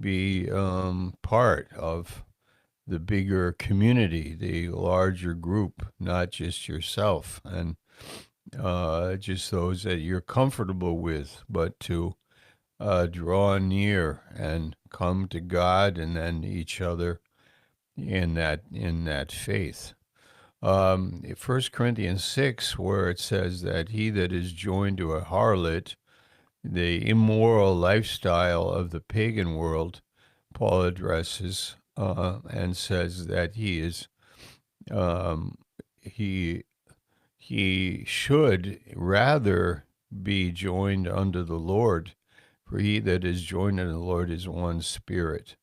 be part of the bigger community, the larger group, not just yourself and just those that you're comfortable with, but to draw near and come to God and then each other in that faith. 1 Corinthians 6, where it says that he that is joined to a harlot, the immoral lifestyle of the pagan world, Paul addresses and says that um, he he should rather be joined unto the Lord, for he that is joined unto the Lord is one spirit.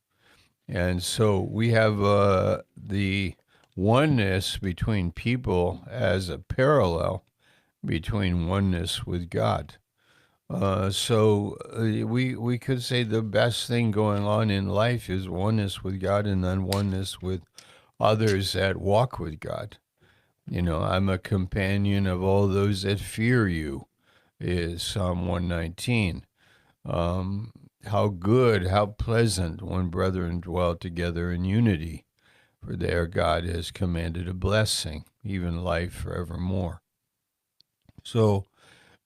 And so we have the oneness between people as a parallel between oneness with God. We could say the best thing going on in life is oneness with God and then oneness with others that walk with God. I'm a companion of all those that fear you, is Psalm 119. How good, how pleasant when brethren dwell together in unity, for there God has commanded a blessing, even life forevermore. So,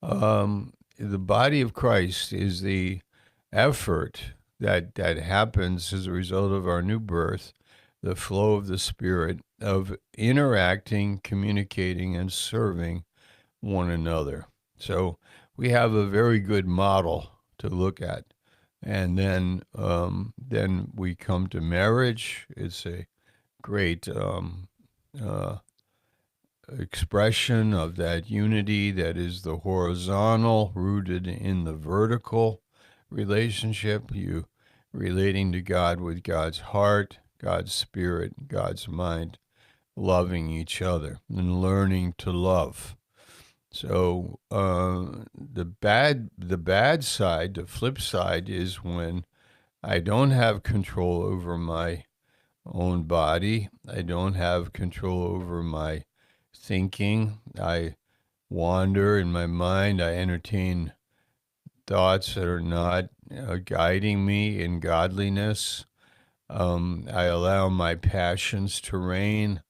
the body of Christ is the effort that happens as a result of our new birth, the flow of the Spirit, of interacting, communicating, and serving one another. So we have a very good model to look at. And then we come to marriage. It's a great uh, expression of that unity that is the horizontal, rooted in the vertical relationship. You relating to God with God's heart, God's spirit, God's mind, loving each other and learning to love. So the bad side, the flip side, is when I don't have control over my own body. I don't have control over my thinking. I wander in my mind. I entertain thoughts that are not guiding me in godliness. I allow my passions to reign.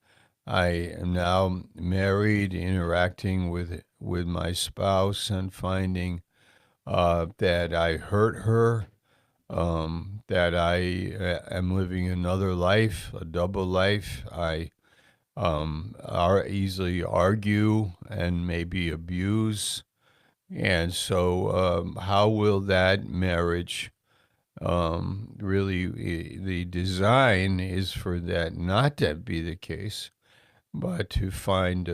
I am now married, interacting with my spouse and finding that I hurt her, that I am living another life, a double life. I easily argue and maybe abuse. And so, how will that marriage really? The design is for that not to be the case, but to find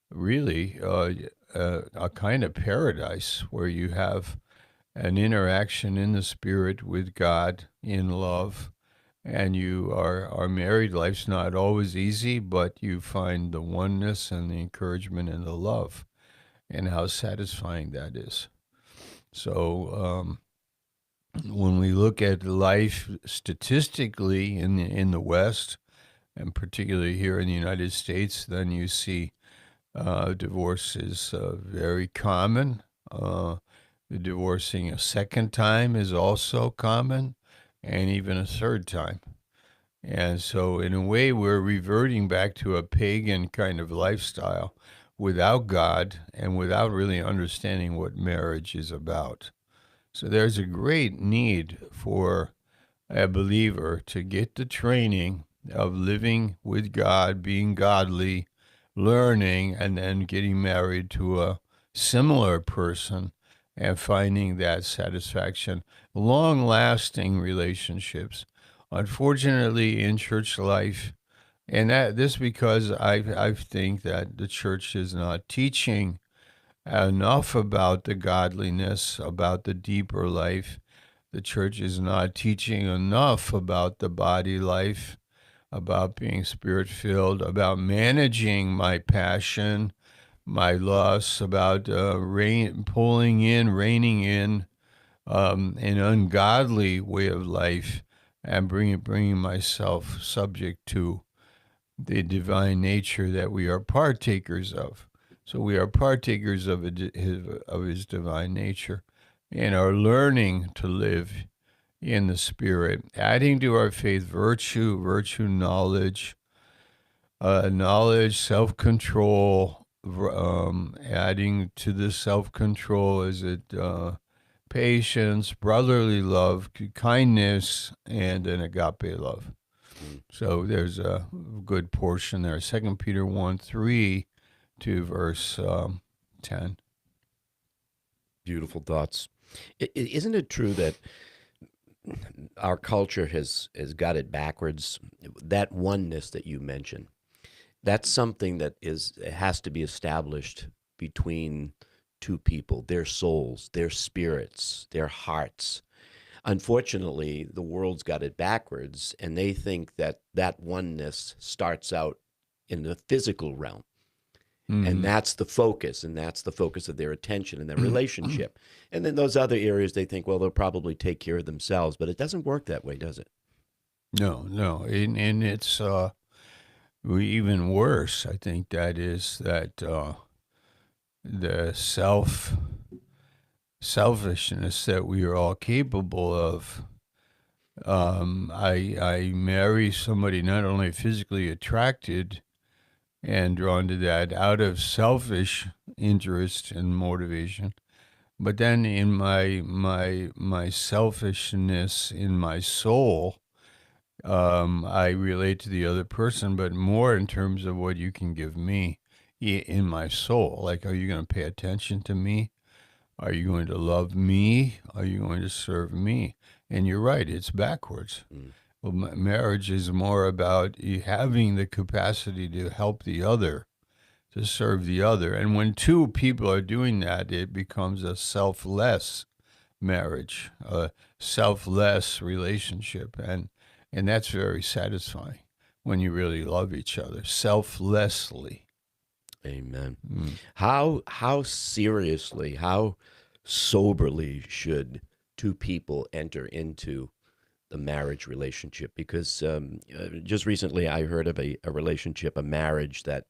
really a kind of paradise where you have an interaction in the spirit with God in love. And you are married. Life's not always easy, but you find the oneness and the encouragement and the love, and how satisfying that is. So, when we look at life statistically in the West, and particularly here in the United States, then you see divorce is very common. The divorcing a second time is also common, and even a third time. And so, in a way, we're reverting back to a pagan kind of lifestyle without God and without really understanding what marriage is about. So, there's a great need for a believer to get the training of living with God, being godly, learning, and then getting married to a similar person and finding that satisfaction, long lasting relationships. Unfortunately, in church life, and this because I think that the church is not teaching enough about the godliness, about the deeper life. The church is not teaching enough about the body life, about being spirit filled, about managing my passion, my lusts, about reining in an ungodly way of life, and bringing myself subject to the divine nature that we are partakers of. So we are partakers of his divine nature, and are learning to live in the Spirit, adding to our faith virtue, knowledge, knowledge, self-control, adding to the self-control is it patience, brotherly love, kindness, and an agape love. Mm. So there's a good portion there. 2 Peter 1:3 to verse 10. Beautiful thoughts. Isn't it true that our culture has got it backwards? That oneness that you mentioned, that's something that has to be established between two people, their souls, their spirits, their hearts. Unfortunately, the world's got it backwards, and they think that that oneness starts out in the physical realm. And Mhm. that's the focus, of their attention and their relationship. And then those other areas, they think, well, they'll probably take care of themselves. But it doesn't work that way, does it? No, no, and it's even worse. I think that is that the selfishness that we are all capable of. I marry somebody not only physically attracted and drawn to that out of selfish interest and motivation, but then in my selfishness in my soul, I relate to the other person, but more in terms of what you can give me in my soul. Like, are you going to pay attention to me? Are you going to love me? Are you going to serve me? And you're right, it's backwards. Mm. Well, marriage is more about you having the capacity to help the other, to serve the other. And when two people are doing that, it becomes a selfless marriage, a selfless relationship. And that's very satisfying when you really love each other selflessly. Amen. Mm. How seriously, how soberly should two people enter into the marriage relationship? Because just recently I heard of a relationship, a marriage that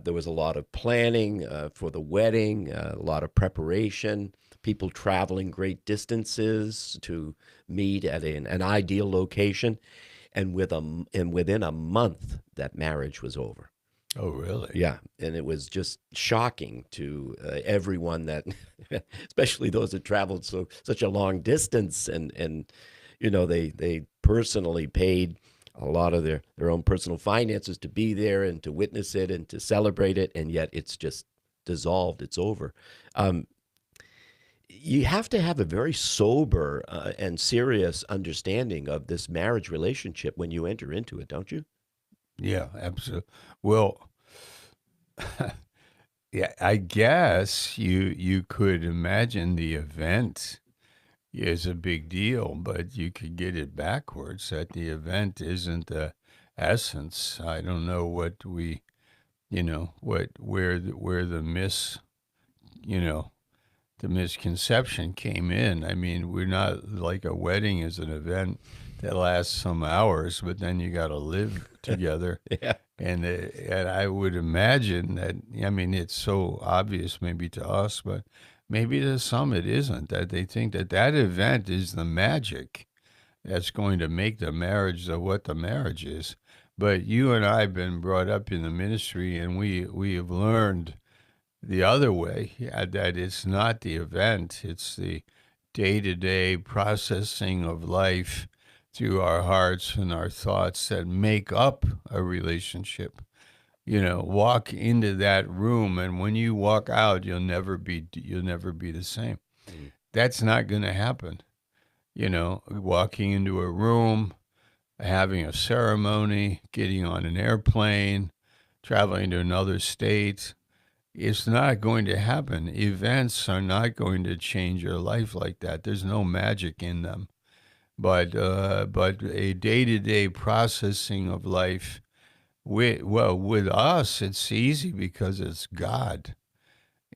there was a lot of planning for the wedding, a lot of preparation, people traveling great distances to meet at an ideal location, and within a month that marriage was over. Oh, really? Yeah, and it was just shocking to everyone that, especially those that traveled such a long distance, and they personally paid a lot of their own personal finances to be there and to witness it and to celebrate it, and yet it's just dissolved. It's over. Um, you have to have a very sober and serious understanding of this marriage relationship when you enter into it, don't you? Yeah, absolutely. Well, yeah, I guess you could imagine the event is a big deal, but you could get it backwards that the event isn't the essence. I don't know what we, what where the you know, the misconception came in. I mean, we're not like a wedding is an event that lasts some hours, but then you got to live together. Yeah. And I would imagine that, I mean, it's so obvious maybe to us, but maybe to some it isn't, that they think that that event is the magic that's going to make the marriage what the marriage is. But you and I have been brought up in the ministry, and we have learned the other way, yeah, that it's not the event, it's the day-to-day processing of life through our hearts and our thoughts that make up a relationship. Walk into that room, and when you walk out, you'll never be the same. Mm. That's not going to happen. Walking into a room, having a ceremony, getting on an airplane, traveling to another state, it's not going to happen. Events are not going to change your life like that. There's no magic in them. But a day-to-day processing of life, with us, it's easy because it's God.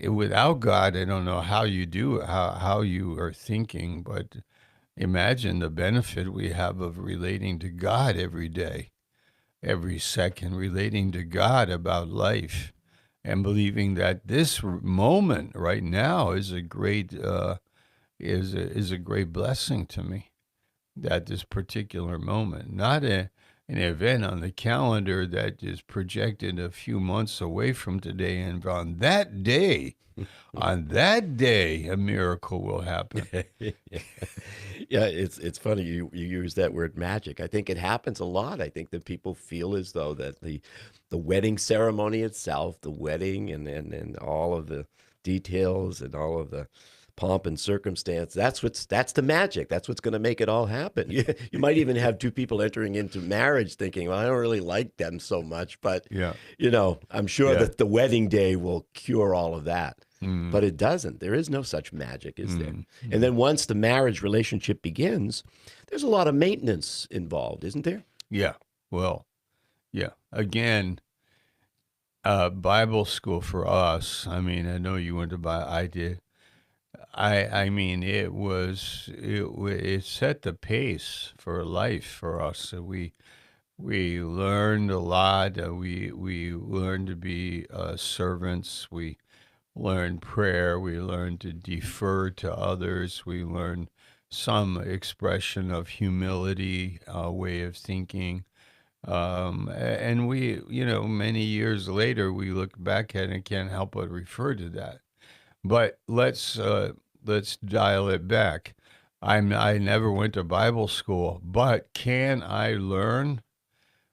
Without God, I don't know how you do it, how you are thinking, but imagine the benefit we have of relating to God every day, every second, relating to God about life and believing that this moment right now is a great is a great blessing to me. at this particular moment, not an event on the calendar that is projected a few months away from today. And on that day, a miracle will happen. Yeah, it's funny you use that word magic. I think it happens a lot. I think that people feel as though that the wedding ceremony itself, the wedding and all of the details and all of the pomp and circumstance, that's the magic. That's what's going to make it all happen. You might even have two people entering into marriage thinking, well, I don't really like them so much, but Yeah. I'm sure Yeah. that the wedding day will cure all of that. Mm, But it doesn't. There is no such magic, is there? mm, And mm. then once the marriage relationship begins, there's a lot of maintenance involved, isn't there? Yeah. Well, yeah. Again, Bible school for us. I mean, I know you went to I did. I mean, it set the pace for life for us. So we learned a lot. We learned to be servants. We learned prayer. We learned to defer to others. We learned some expression of humility, way of thinking. And many years later, we look back at it and can't help but refer to that. But let's dial it back. I never went to Bible school, but can I learn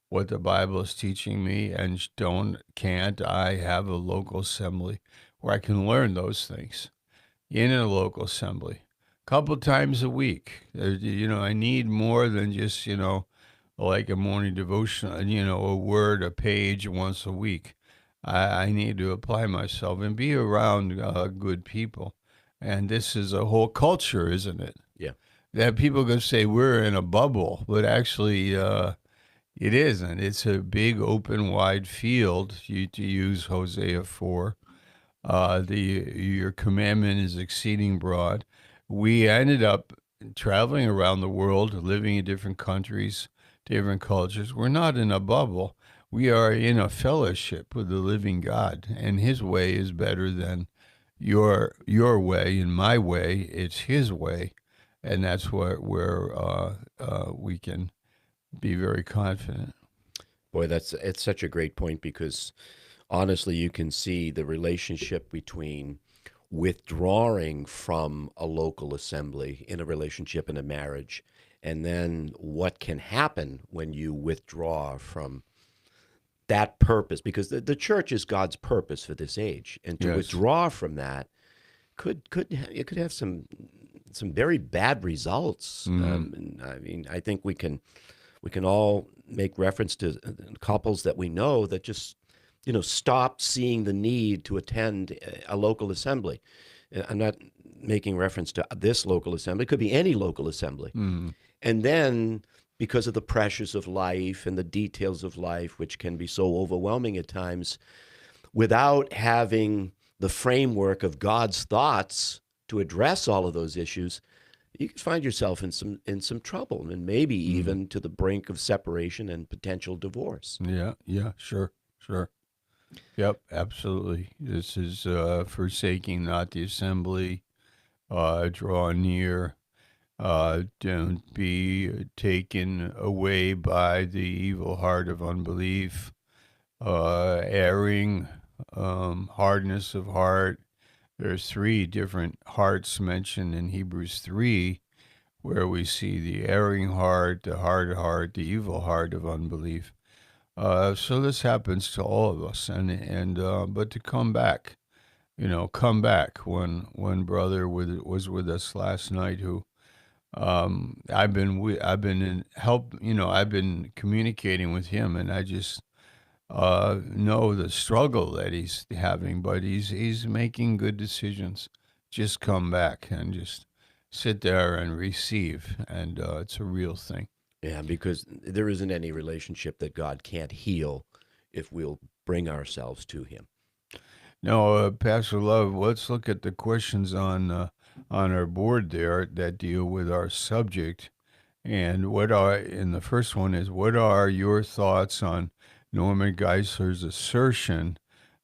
what the Bible is teaching me? And can't I have a local assembly where I can learn those things in a local assembly, a couple times a week? I need more than just like a morning devotion, a word, a page once a week. I need to apply myself and be around good people. And this is a whole culture, isn't it? Yeah. That people can say we're in a bubble, but actually, it isn't. It's a big, open, wide field. To use Hosea 4. Your commandment is exceeding broad. We ended up traveling around the world, living in different countries, different cultures. We're not in a bubble. We are in a fellowship with the living God, and His way is better than your way and my way. It's His way, and that's where we can be very confident. Boy, it's such a great point because honestly, you can see the relationship between withdrawing from a local assembly in a relationship in a marriage and then what can happen when you withdraw from that purpose because the church is God's purpose for this age and to Yes. withdraw from that it could have some very bad results. Mm. And I mean, I think we can all make reference to couples that we know that just stopped seeing the need to attend a local assembly. I'm not making reference to this local assembly; it could be any local assembly. Mm. And then, because of the pressures of life and the details of life, which can be so overwhelming at times, without having the framework of God's thoughts to address all of those issues, you can find yourself in some trouble and maybe Mm. even to the brink of separation and potential divorce. Yeah, yeah, sure, sure. Yep, absolutely. This is forsaking not the assembly, draw near, don't be taken away by the evil heart of unbelief, erring, hardness of heart. There's three different hearts mentioned in Hebrews 3, where we see the erring heart, the hard heart, the evil heart of unbelief. So this happens to all of us, and but to come back, come back. One brother was with us last night who I've been in help, I've been communicating with him, and I just know the struggle that he's having, but he's making good decisions. Just come back and just sit there and receive, and it's a real thing. Yeah, because there isn't any relationship that God can't heal if we'll bring ourselves to Him. Now, Pastor Love, let's look at the questions on our board there that deal with our subject. And the first one is, what are your thoughts on Norman Geisler's assertion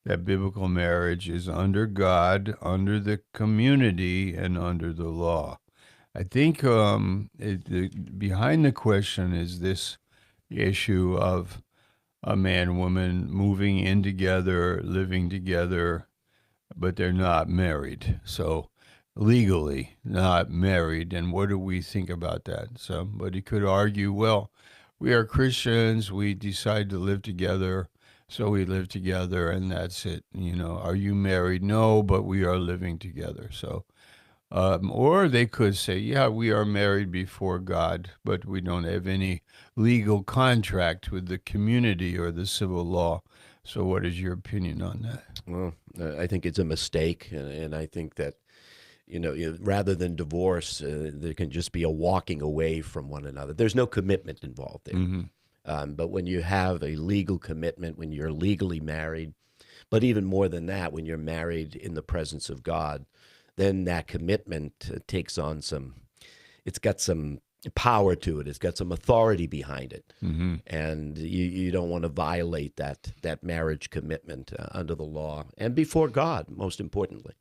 that biblical marriage is under God, under the community, and under the law? I think behind the question is this issue of a man and woman moving in together, living together, but they're not married. So legally not married. And what do we think about that? Somebody could argue, well, we are Christians, we decide to live together, so we live together and that's it. Are you married? No, but we are living together. So or they could say, yeah, we are married before God, but we don't have any legal contract with the community or the civil law. So, what is your opinion on that? Well, I think it's a mistake, and I think that rather than divorce, there can just be a walking away from one another. There's no commitment involved there. Hmm. But when you have a legal commitment, when you're legally married, but even more than that, when you're married in the presence of God, then that commitment takes on it's got some power to it. It's got some authority behind it. Hmm. And you don't want to violate that marriage commitment under the law and before God, most importantly.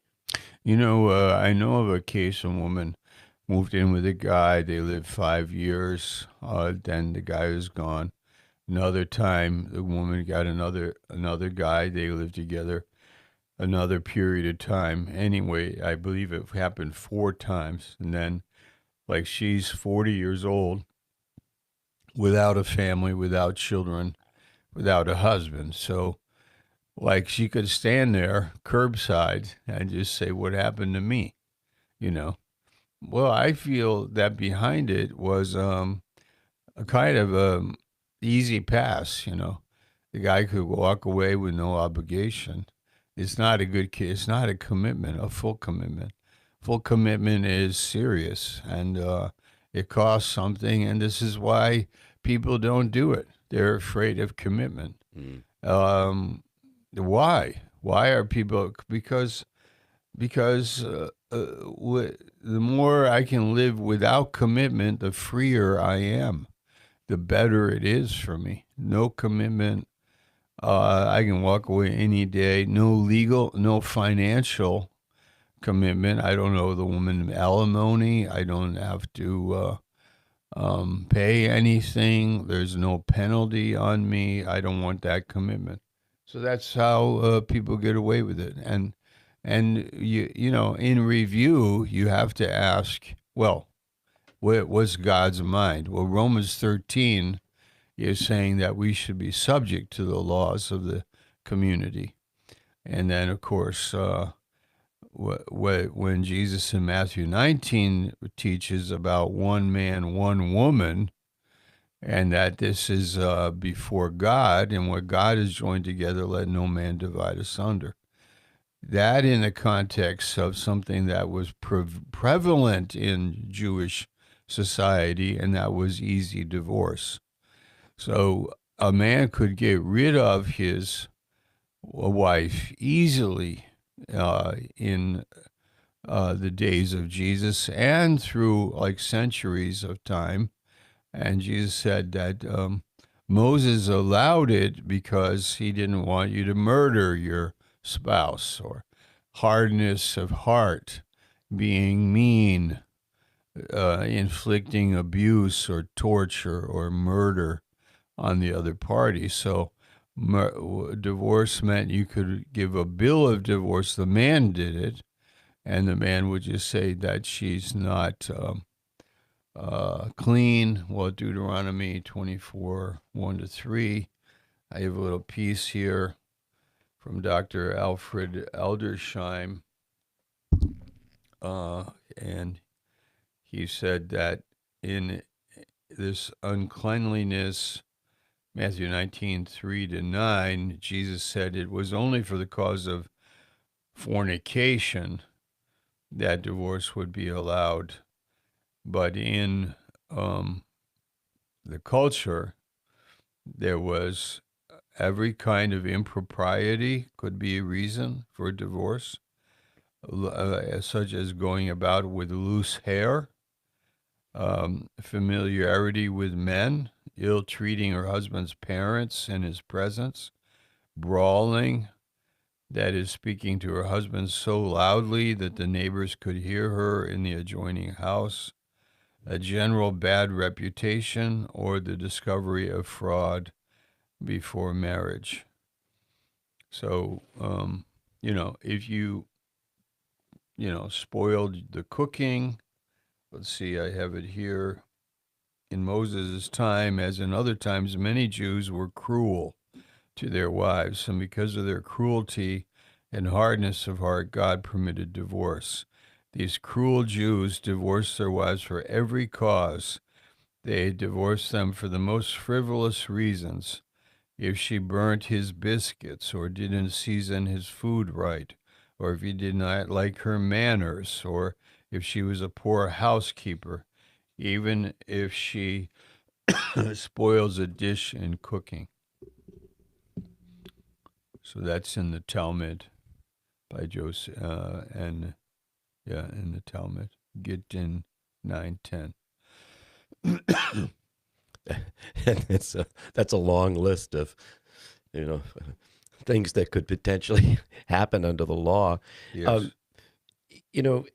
I know of a case, a woman moved in with a guy. They lived 5 years. Then the guy was gone. Another time, the woman got another guy. They lived together another period of time. Anyway, I believe it happened 4 times. And then, like, she's 40 years old, without a family, without children, without a husband. So, like, she could stand there curbside and just say, "What happened to me?" You know. Well, I feel that behind it was a kind of easy pass. The guy could walk away with no obligation. It's not a good kid. It's not a commitment, a full commitment. Full commitment is serious, and it costs something. And this is why people don't do it. They're afraid of commitment. Mm. Um, why? Why are people? Because the more I can live without commitment, the freer I am, the better it is for me. No commitment. I can walk away any day. No legal, no financial commitment. I don't owe the woman alimony. I don't have to pay anything. There's no penalty on me. I don't want that commitment. So that's how people get away with it. And in review, you have to ask, well, what was God's mind? Well, Romans 13 is saying that we should be subject to the laws of the community. And then, of course, when Jesus in Matthew 19 teaches about one man, one woman, and that this is before God, and what God has joined together, let no man divide asunder. That in the context of something that was prevalent in Jewish society, and that was easy divorce. So a man could get rid of his wife easily in the days of Jesus and through like centuries of time. And Jesus said that Moses allowed it because he didn't want you to murder your spouse, or hardness of heart, being mean, inflicting abuse or torture or murder on the other party. So divorce meant you could give a bill of divorce. The man did it, and the man would just say that she's not clean. Well, Deuteronomy 24, 1-3. I have a little piece here from Dr. Alfred Eldersheim, and he said that in this uncleanliness, Matthew 19, 3-9, Jesus said it was only for the cause of fornication that divorce would be allowed. But in the culture, there was every kind of impropriety could be a reason for divorce, such as going about with loose hair, familiarity with men, ill-treating her husband's parents in his presence, brawling, that is, speaking to her husband so loudly that the neighbors could hear her in the adjoining house, a general bad reputation, or the discovery of fraud before marriage. So, if spoiled the cooking, let's see, I have it here. In Moses' time, as in other times, many Jews were cruel to their wives, and because of their cruelty and hardness of heart, God permitted divorce. These cruel Jews divorced their wives for every cause. They divorced them for the most frivolous reasons. If she burnt his biscuits, or didn't season his food right, or if he did not like her manners, or if she was a poor housekeeper, even if she spoils a dish in cooking. So that's in the Talmud by Joseph, in the Talmud, Gittin 9:10. And that's a long list of, things that could potentially happen under the law. Yes. You know,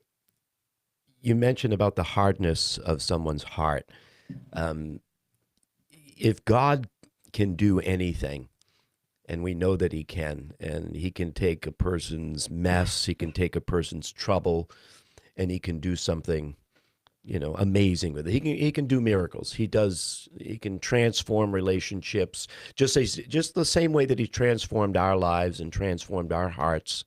you mentioned about the hardness of someone's heart. If God can do anything, and we know that he can, and he can take a person's mess, he can take a person's trouble, and he can do something, amazing with it. He can do miracles. He can transform relationships just the same way that he transformed our lives and transformed our hearts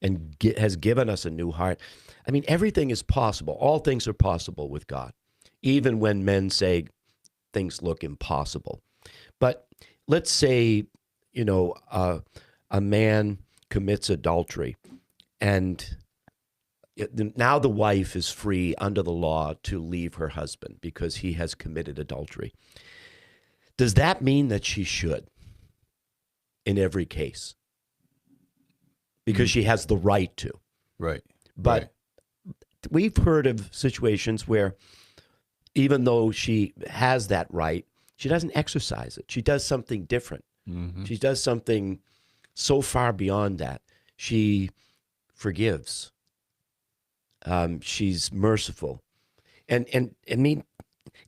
and has given us a new heart. I mean, everything is possible. All things are possible with God, even when men say things look impossible. But let's say, a man commits adultery, and now the wife is free under the law to leave her husband because he has committed adultery. Does that mean that she should in every case? Because she has the right to. Right. But we've heard of situations where even though she has that right, she doesn't exercise it. She does something different. Mm-hmm. She does something so far beyond that. She forgives. She's merciful. And I mean,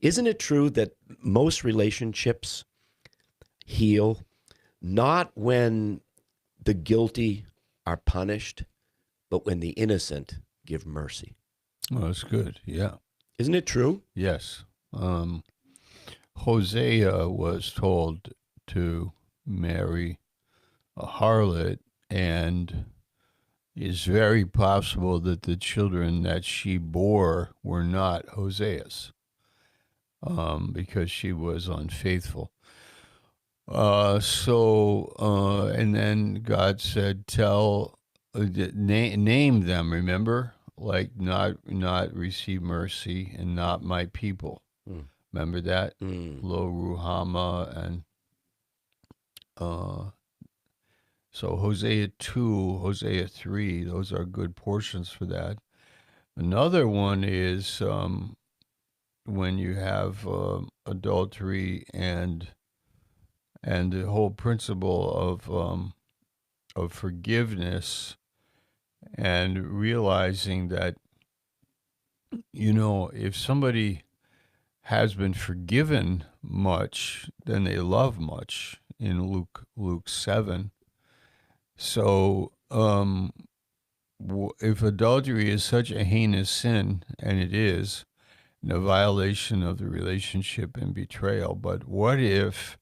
isn't it true that most relationships heal not when the guilty are punished, but when the innocent give mercy? Well, that's good. Yeah. Isn't it true? Yes. Hosea was told to marry a harlot, and it's very possible that the children that she bore were not Hosea's, because she was unfaithful. And then God said, name them, remember? Like not receive mercy and not my people. Remember that? Lo Ruhama, and so Hosea 2, Hosea 3, those are good portions for that. Another one is when you have adultery and the whole principle of forgiveness, and realizing that, if somebody has been forgiven much, then they love much, in Luke 7. So if adultery is such a heinous sin, and it is, and a violation of the relationship and betrayal, but what if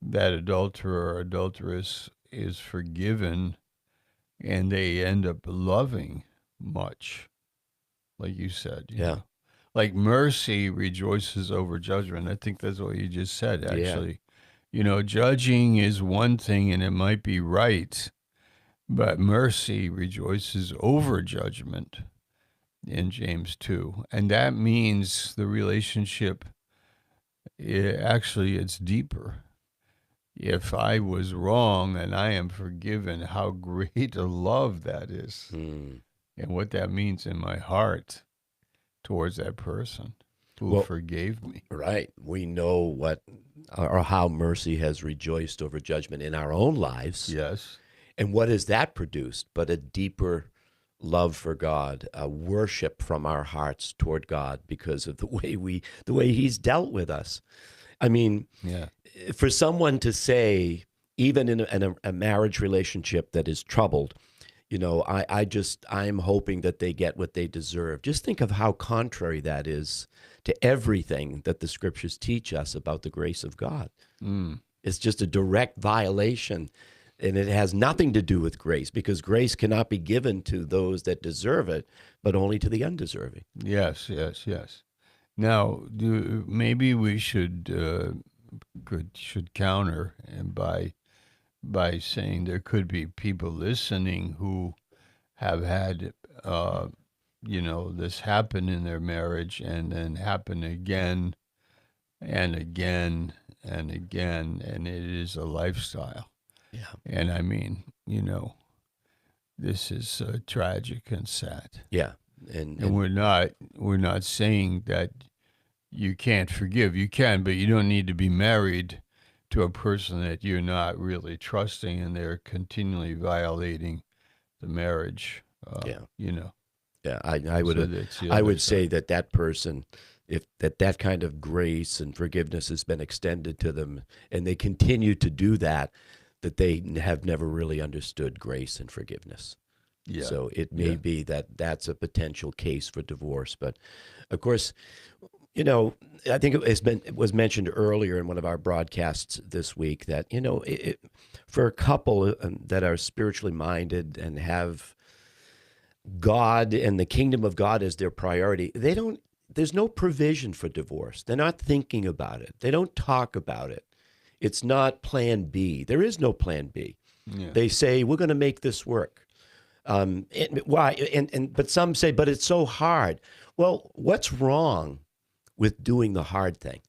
that adulterer or adulteress is forgiven and they end up loving much, like you said? Yeah. Like mercy rejoices over judgment. I think that's what you just said, actually. Yeah. Judging is one thing, and it might be right, but mercy rejoices over judgment in James 2. And that means the relationship, it's deeper. If I was wrong and I am forgiven, how great a love that is, and what that means in my heart towards that person who forgave me. Right. We know what or how mercy has rejoiced over judgment in our own lives. Yes. And what has that produced but a deeper love for God, worship from our hearts toward God because of the way He's dealt with us. I mean, Yeah. for someone to say, even in a marriage relationship that is troubled, I'm hoping that they get what they deserve. Just think of how contrary that is to everything that the scriptures teach us about the grace of God. Mm. It's just a direct violation, and it has nothing to do with grace, because grace cannot be given to those that deserve it, but only to the undeserving. Yes, yes, yes. Now, maybe we should counter, and by saying there could be people listening who have had this happen in their marriage and then happen again and again and again, and it is a lifestyle. Yeah. And I mean, this is tragic and sad. Yeah. And we're not saying that you can't forgive. You can, but you don't need to be married to a person that you're not really trusting, and they're continually violating the marriage. Yeah. You know, Yeah. so that's the I other would side. say that person, if that kind of grace and forgiveness has been extended to them, and they continue to do that, that they have never really understood grace and forgiveness. Yeah, So it may yeah, be that that's a potential case for divorce. But of course, you know, I think it was mentioned earlier in one of our broadcasts this week that for a couple that are spiritually minded and have God and the kingdom of God as their priority, they don't. There's no provision for divorce. They're not thinking about it. They don't talk about it. It's not Plan B. There is no Plan B. yeah. They say we're going to make this work. Why? But some say, but it's so hard. Well, what's wrong with doing the hard thing?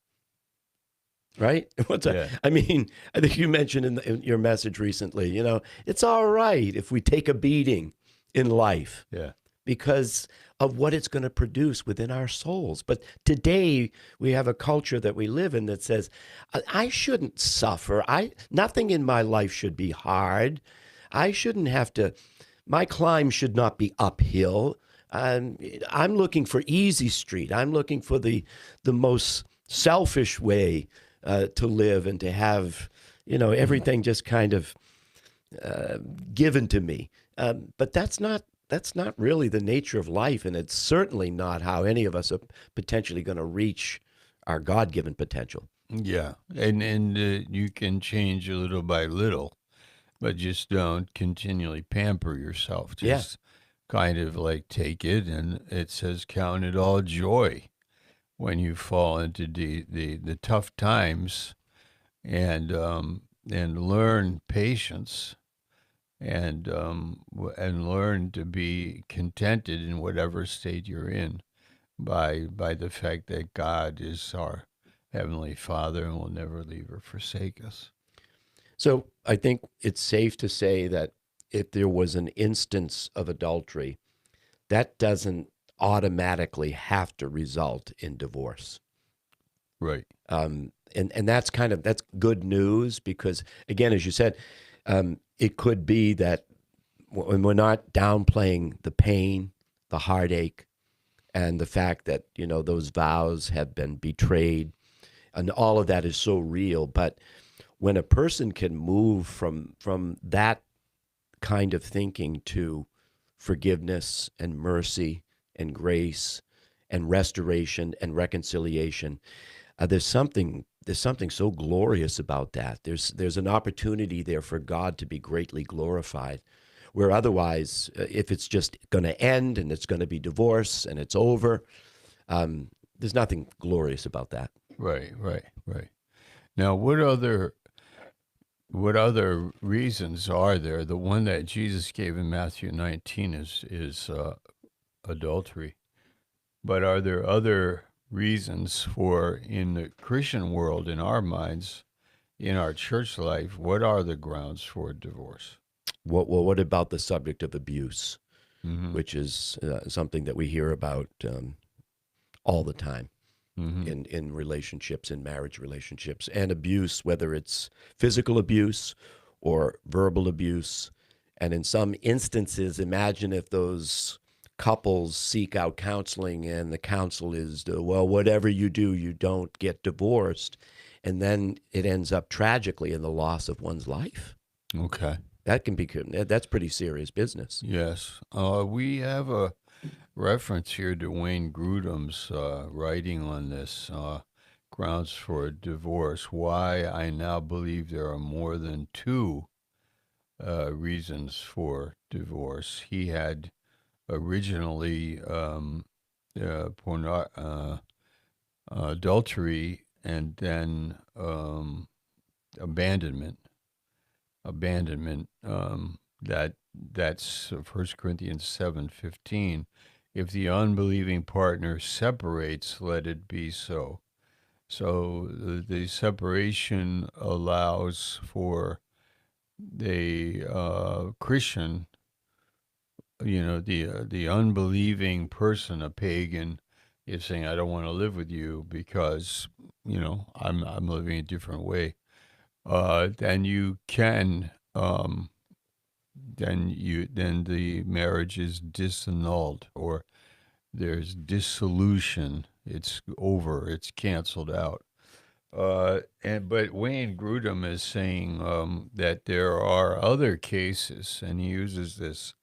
Right? Yeah. I mean, I think you mentioned in your message recently, it's all right if we take a beating in life Yeah. because of what it's going to produce within our souls. But today we have a culture that we live in that says, I shouldn't suffer. Nothing in my life should be hard. I shouldn't have to, my climb should not be uphill. I'm looking for easy street. I'm looking for the most selfish way to live and to have, everything just kind of given to me. But that's not really the nature of life, and it's certainly not how any of us are potentially going to reach our God-given potential. Yeah. And you can change a little by little, but just don't continually pamper yourself. Yeah. Just kind of like take it, and it says count it all joy when you fall into the tough times, and learn patience, and learn to be contented in whatever state you're in by the fact that God is our heavenly Father and will never leave or forsake us. So I think it's safe to say that if there was an instance of adultery, that doesn't automatically have to result in divorce. Right. And that's good news because, again, as you said, it could be that when we're not downplaying the pain, the heartache, and the fact that those vows have been betrayed, and all of that is so real. But when a person can move from that kind of thinking to forgiveness and mercy and grace and restoration and reconciliation, there's something so glorious about that. There's an opportunity there for God to be greatly glorified, where otherwise, if it's just going to end and it's going to be divorce and it's over, there's nothing glorious about that. Right. Right. Right. Now, what other reasons are there? The one that Jesus gave in Matthew 19 is adultery. But are there other reasons for, in the Christian world, in our minds, in our church life, what are the grounds for divorce? What about the subject of abuse, Mm-hmm. which is something that we hear about all the time Mm-hmm. in relationships, in marriage relationships, and abuse, whether it's physical abuse or verbal abuse, And in some instances, imagine if those couples seek out counseling and the counsel is, well, whatever you do, you don't get divorced. And then it ends up tragically in the loss of one's life. Okay. That can be, that's pretty serious business. Yes. We have a reference here to Wayne Grudem's writing on this grounds for divorce. Why I now believe there are more than two reasons for divorce. He had originally adultery and then abandonment. That's 1 Corinthians 7:15. If the unbelieving partner separates, let it be so. So the separation allows for the Christian, the unbelieving person, a pagan, is saying, "I don't want to live with you because I'm living a different way." Then you can then the marriage is disannulled, or there's dissolution. It's over. It's canceled out. But Wayne Grudem is saying that there are other cases, and he uses this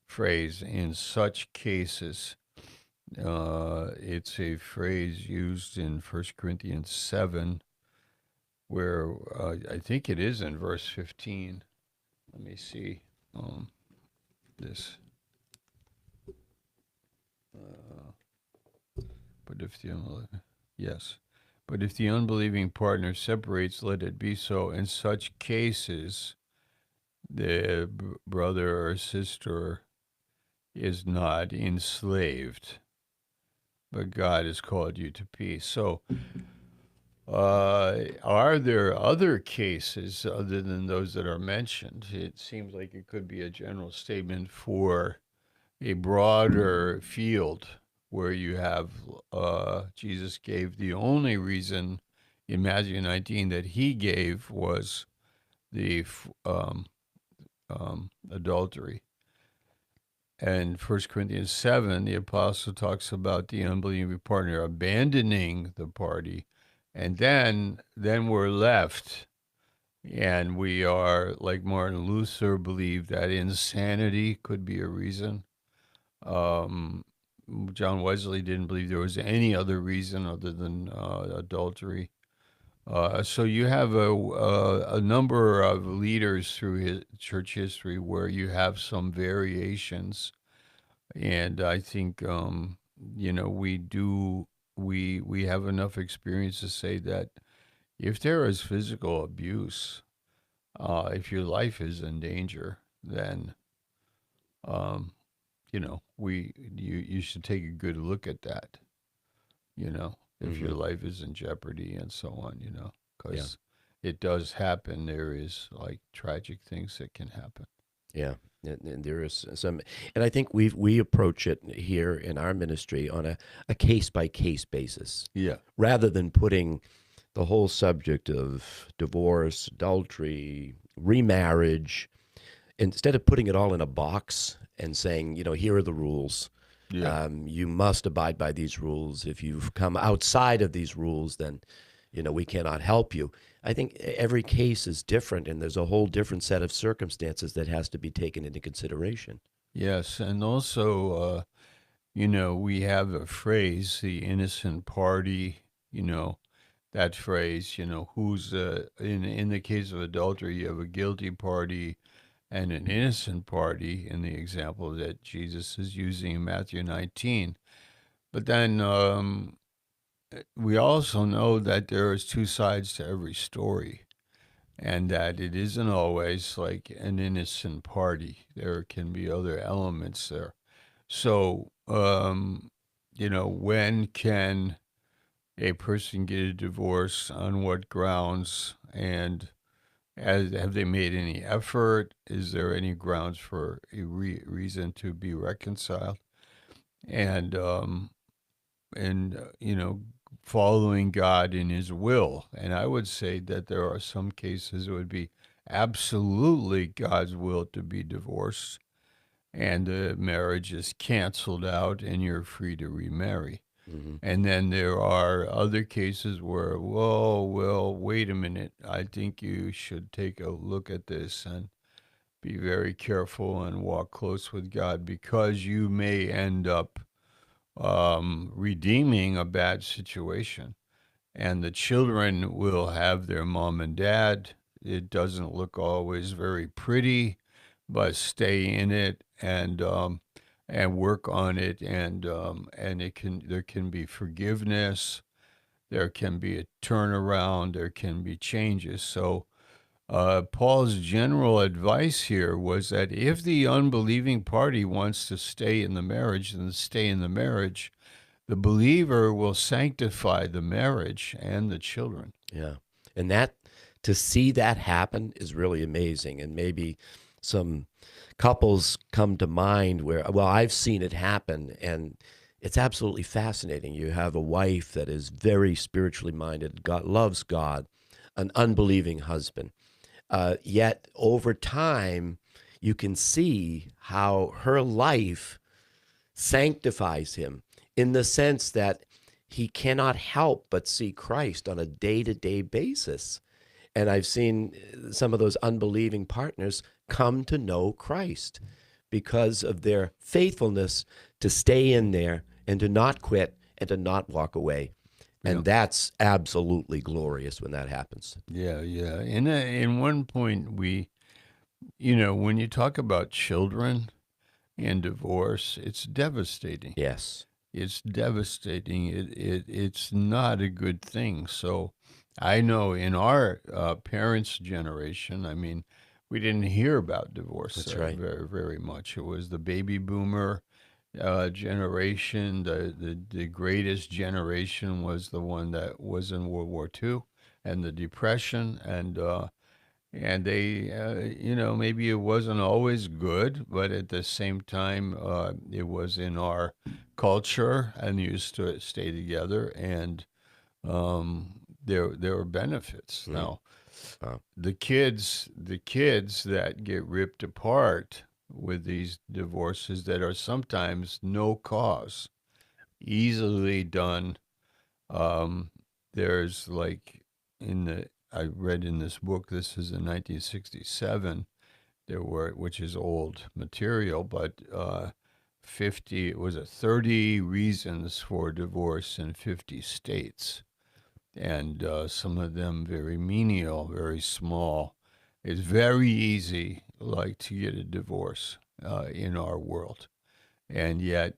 phrase, "in such cases." It's a phrase used in 1 Corinthians 7, where I think it is in verse 15. Let me see this. But if the yes, but if the unbelieving partner separates, let it be so. In such cases, the brother or sister is not enslaved, but God has called you to peace. So, are there other cases other than those that are mentioned? It seems like it could be a general statement for a broader field where you have Jesus gave the only reason in Matthew 19 that he gave was the adultery. And 1 Corinthians 7, the apostle talks about the unbelieving partner abandoning the party, and then we're left, and we are, like Martin Luther believed that insanity could be a reason. John Wesley didn't believe there was any other reason other than adultery. So you have a number of leaders through church history where you have some variations, and I think we have enough experience to say that if there is physical abuse, if your life is in danger, then you should take a good look at that. If your life is in jeopardy and so on, because it does happen. There is like tragic things that can happen. Yeah, and there is some, and I think we approach it here in our ministry on a case by case basis, Yeah. rather than putting the whole subject of divorce, adultery, remarriage, instead of putting it all in a box and saying, here are the rules. Yeah. You must abide by these rules. If you've come outside of these rules, then, we cannot help you. I think every case is different, and there's a whole different set of circumstances that has to be taken into consideration. Yes, and also, we have a phrase, the innocent party. That phrase. Who's in the case of adultery, you have a guilty party and an innocent party in the example that Jesus is using in Matthew 19. But then we also know that there is two sides to every story, and that it isn't always like an innocent party. There can be other elements there. So, when can a person get a divorce, on what grounds, and have they made any effort? Is there any grounds for a reason to be reconciled? And following God in His will. And I would say that there are some cases it would be absolutely God's will to be divorced, and the marriage is canceled out and you're free to remarry. Hmm. And then there are other cases where, whoa, well, wait a minute. I think you should take a look at this and be very careful and walk close with God, because you may end up redeeming a bad situation. And the children will have their mom and dad. It doesn't look always very pretty, but stay in it and work on it, and there can be forgiveness, there can be a turnaround, there can be changes. So Paul's general advice here was that if the unbelieving party wants to stay in the marriage, then stay in the marriage. The believer will sanctify the marriage and the children. Yeah. And that, to see that happen is really amazing. And maybe some couples come to mind where, well, I've seen it happen, and it's absolutely fascinating. You have a wife that is very spiritually minded, God loves God, an unbelieving husband. Yet over time, you can see how her life sanctifies him, in the sense that he cannot help but see Christ on a day-to-day basis. And I've seen some of those unbelieving partners come to know Christ because of their faithfulness to stay in there and to not quit and to not walk away. And Yeah. that's absolutely glorious when that happens. Yeah, yeah. In one point, when you talk about children and divorce, it's devastating. Yes. It's devastating. It's not a good thing. So I know in our parents' generation, I mean, we didn't hear about divorce That's right. very, very much. It was the baby boomer generation. The greatest generation was the one that was in World War II and the Depression, and they, maybe it wasn't always good, but at the same time, it was in our culture and used to stay together, and there were benefits. Mm. Now, Wow. the kids that get ripped apart with these divorces that are sometimes no cause, easily done. Um, there's like I read in this book, this is in 1967, there were, which is old material, but 50, it was a 30 reasons for divorce in 50 states. And some of them very menial, very small. It's very easy, like, to get a divorce in our world. And yet,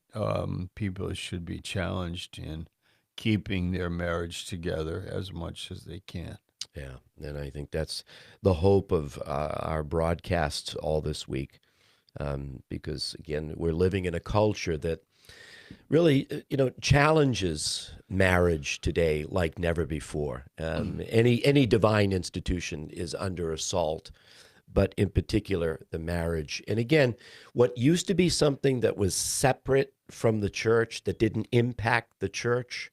people should be challenged in keeping their marriage together as much as they can. Yeah. And I think that's the hope of our broadcasts all this week. Because again, we're living in a culture that really, challenges marriage today like never before. Any divine institution is under assault, but in particular, the marriage. And again, what used to be something that was separate from the church, that didn't impact the church,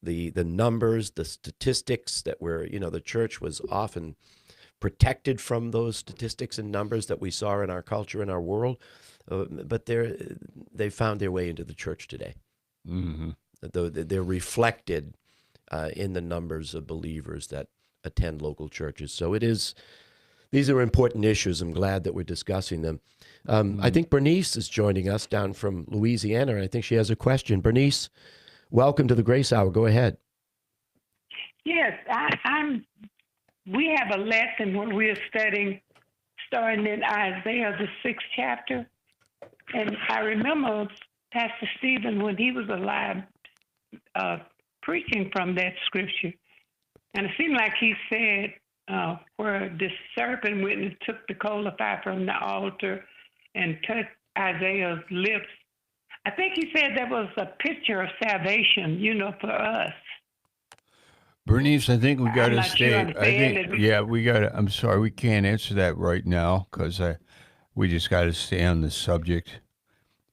the numbers, the statistics that were, the church was often protected from those statistics and numbers that we saw in our culture, in our world. But they found their way into the church today. Mm-hmm. They're reflected in the numbers of believers that attend local churches. So these are important issues. I'm glad that we're discussing them. I think Bernice is joining us down from Louisiana, and I think she has a question. Bernice, welcome to the Grace Hour. Go ahead. Yes, we have a lesson when we're studying, starting in Isaiah, the 6th chapter. And I remember Pastor Stephen, when he was alive, preaching from that scripture. And it seemed like he said, where the serpent went and took the coal of fire from the altar and touched Isaiah's lips. I think he said that was a picture of salvation, for us. Bernice, I think we got I'm to not sure stay. I'm I saying think, it. yeah, we got to. I'm sorry, we can't answer that right now because we just got to stay on the subject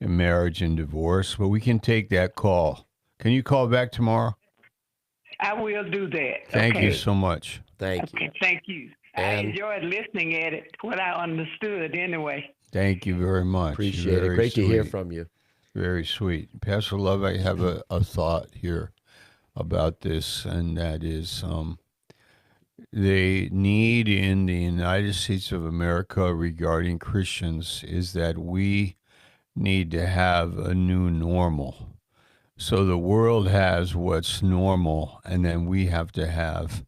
of marriage and divorce. But we can take that call. Can you call back tomorrow? I will do that. Thank you Okay. so much. Thank you. Okay. Thank you. I And enjoyed listening at it, what I understood anyway. Thank you very much. appreciate it. Very Great to hear sweet. from you. Very sweet. Pastor Love, I have a thought here about this, and that is the need in the United States of America regarding Christians is that we need to have a new normal. So the world has what's normal, and then we have to have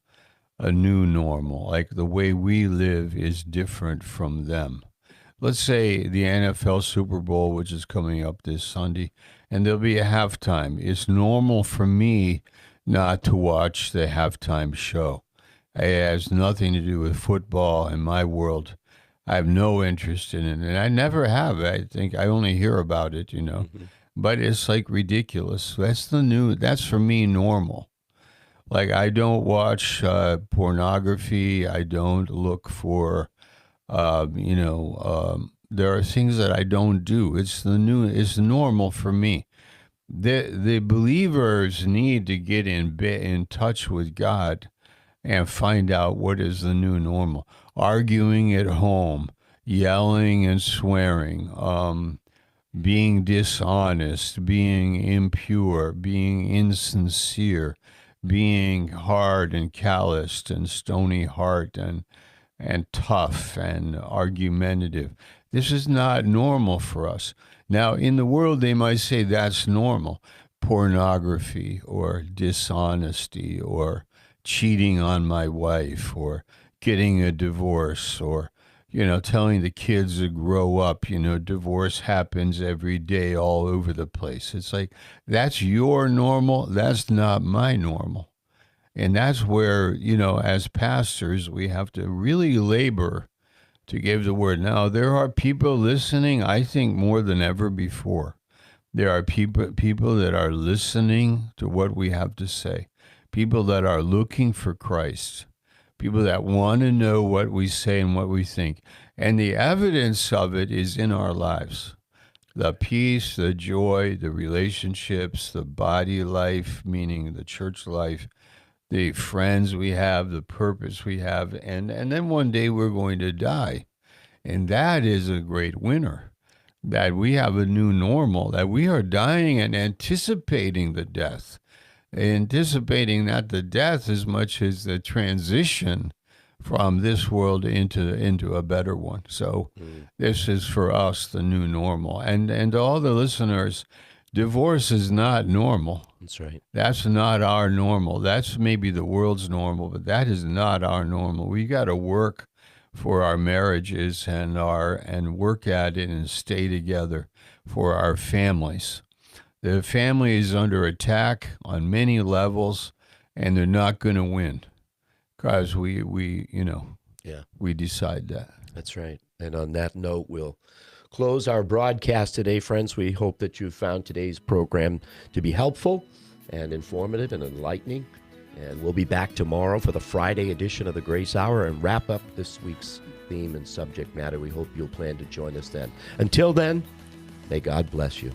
a new normal. Like the way we live is different from them. Let's say the NFL Super Bowl, which is coming up this Sunday, and there'll be a halftime. It's normal for me not to watch the halftime show. It has nothing to do with football in my world. I have no interest in it, and I never have. I think I only hear about it, But it's like ridiculous. That's for me normal. Like I don't watch pornography. I don't look for there are things that I don't do. It's normal for me. The believers need to get in touch with God and find out what is the new normal. Arguing at home, yelling and swearing, being dishonest, being impure, being insincere, being hard and calloused and stony heart and tough and argumentative. This is not normal for us. Now, in the world, they might say that's normal. Pornography or dishonesty or cheating on my wife or getting a divorce or, telling the kids to grow up. Divorce happens every day all over the place. It's like, that's your normal. That's not my normal. And that's where, as pastors, we have to really labor to give the word. Now, there are people listening, I think, more than ever before. There are people that are listening to what we have to say, people that are looking for Christ, people that want to know what we say and what we think. And the evidence of it is in our lives. The peace, the joy, the relationships, the body life, meaning the church life, the friends we have, the purpose we have, and then one day we're going to die. And that is a great winner, that we have a new normal, that we are dying and anticipating the death, anticipating not the death as much as the transition from this world into a better one. So this is for us the new normal. And all the listeners, divorce is not normal. That's right. That's not our normal. That's maybe the world's normal, but that is not our normal. We got to work for our marriages and work at it and stay together for our families. The family is under attack on many levels, and they're not going to win because we decide that. That's right. And on that note, we'll close our broadcast today, friends. We hope that you found today's program to be helpful and informative and enlightening. And we'll be back tomorrow for the Friday edition of the Grace Hour and wrap up this week's theme and subject matter. We hope you'll plan to join us then. Until then, may God bless you.